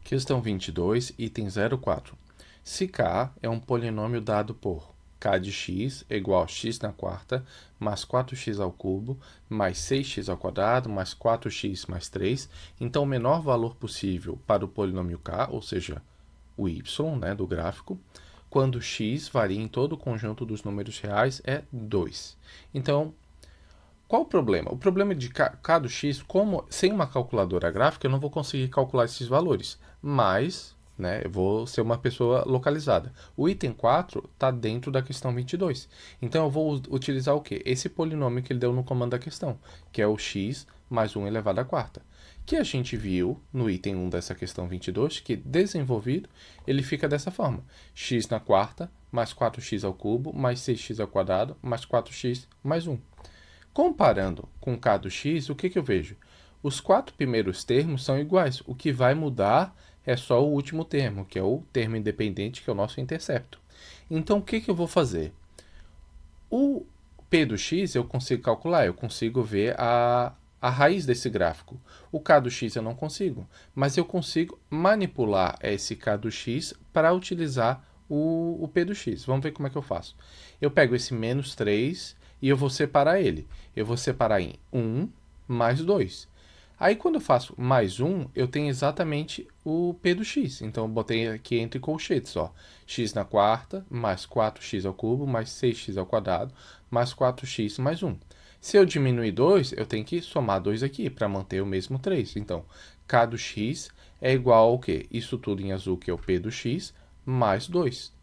Questão 22, item 04. Se k é um polinômio dado por k de x é igual a x na quarta, mais 4x ao cubo, mais 6x ao quadrado, mais 4x mais 3, então o menor valor possível para o polinômio k, ou seja, o y, né, do gráfico, quando x varia em todo o conjunto dos números reais é 2. Então, qual o problema? O problema de k do x, como sem uma calculadora gráfica, eu não vou conseguir calcular esses valores, mas, né, eu vou ser uma pessoa localizada. O item 4 está dentro da questão 22. Então, eu vou utilizar o quê? Esse polinômio que ele deu no comando da questão, que é o x mais 1 elevado à quarta, que a gente viu no item 1 dessa questão 22, que desenvolvido, ele fica dessa forma. X na quarta, mais 4x ao cubo, mais 6x ao quadrado, mais 4x mais 1. Comparando com k do x, o que eu vejo? Os 4 primeiros termos são iguais. O que vai mudar é só o último termo, que é o termo independente, que é o nosso intercepto. Então, o que eu vou fazer? O p do x eu consigo calcular, eu consigo ver a raiz desse gráfico. O k do x eu não consigo, mas eu consigo manipular esse k do x para utilizar o p do x. Vamos ver como é que eu faço. Eu pego esse menos 3 e eu vou separar ele. Eu vou separar em 1 mais 2. Aí, quando eu faço mais 1, eu tenho exatamente o p do x. Então, eu botei aqui entre colchetes, ó. X na quarta, mais 4x ao cubo, mais 6x ao quadrado, mais 4x mais 1. Se eu diminuir 2, eu tenho que somar 2 aqui, para manter o mesmo 3. Então, k do x é igual ao quê? Isso tudo em azul, que é o p do x, mais 2.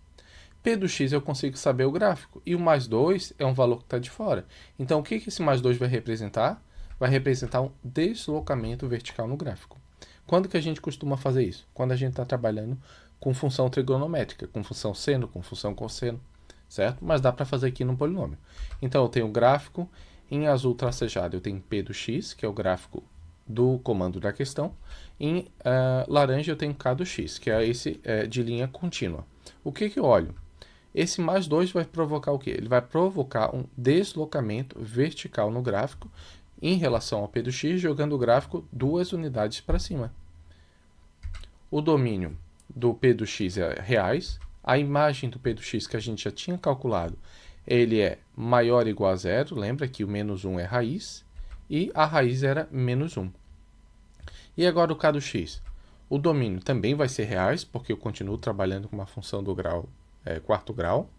P do x eu consigo saber o gráfico, e o mais 2 é um valor que está de fora. Então, o que esse mais 2 vai representar? Vai representar um deslocamento vertical no gráfico. Quando que a gente costuma fazer isso? Quando a gente está trabalhando com função trigonométrica, com função seno, com função cosseno, certo? Mas dá para fazer aqui no polinômio. Então, eu tenho o gráfico, em azul tracejado eu tenho P do x, que é o gráfico do comando da questão. Em laranja eu tenho K do x, que é esse de linha contínua. O que eu olho? Esse mais 2 vai provocar o quê? Ele vai provocar um deslocamento vertical no gráfico em relação ao P do x, jogando o gráfico 2 unidades para cima. O domínio do P do x é reais. A imagem do P do x que a gente já tinha calculado, ele é maior ou igual a zero. Lembra que o menos 1 é raiz. E a raiz era menos 1. E agora o K do x? O domínio também vai ser reais, porque eu continuo trabalhando com uma função do grau quarto grau.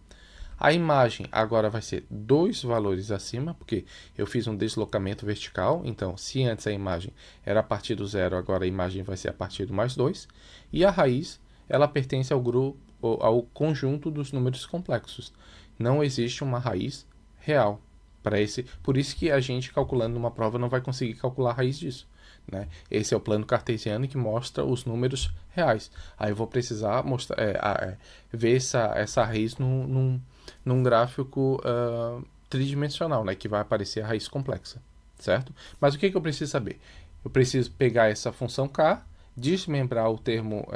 A imagem agora vai ser 2 valores acima, porque eu fiz um deslocamento vertical. Então, se antes a imagem era a partir do zero, agora a imagem vai ser a partir do mais 2. E a raiz, ela pertence ao grupo, ao conjunto dos números complexos. Não existe uma raiz real para esse. Por isso que a gente, calculando numa prova, não vai conseguir calcular a raiz disso. Né? Esse é o plano cartesiano que mostra os números reais. Aí eu vou precisar mostrar, ver essa raiz num gráfico tridimensional, né? Que vai aparecer a raiz complexa, certo? Mas o que eu preciso saber? Eu preciso pegar essa função k, desmembrar o termo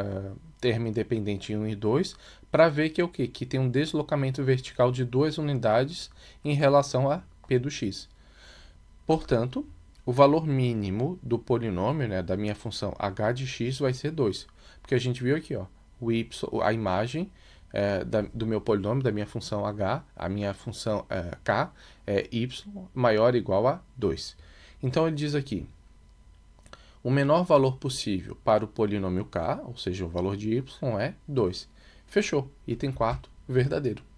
independente em 1 e 2, para ver que é o quê? Que tem um deslocamento vertical de 2 unidades em relação a p do x. Portanto, o valor mínimo do polinômio, né, da minha função h de x vai ser 2. Porque a gente viu aqui, ó, a imagem do meu polinômio, da minha função h, a minha função k é y maior ou igual a 2. Então, ele diz aqui, o menor valor possível para o polinômio k, ou seja, o valor de y, é 2. Fechou. Item 4, verdadeiro.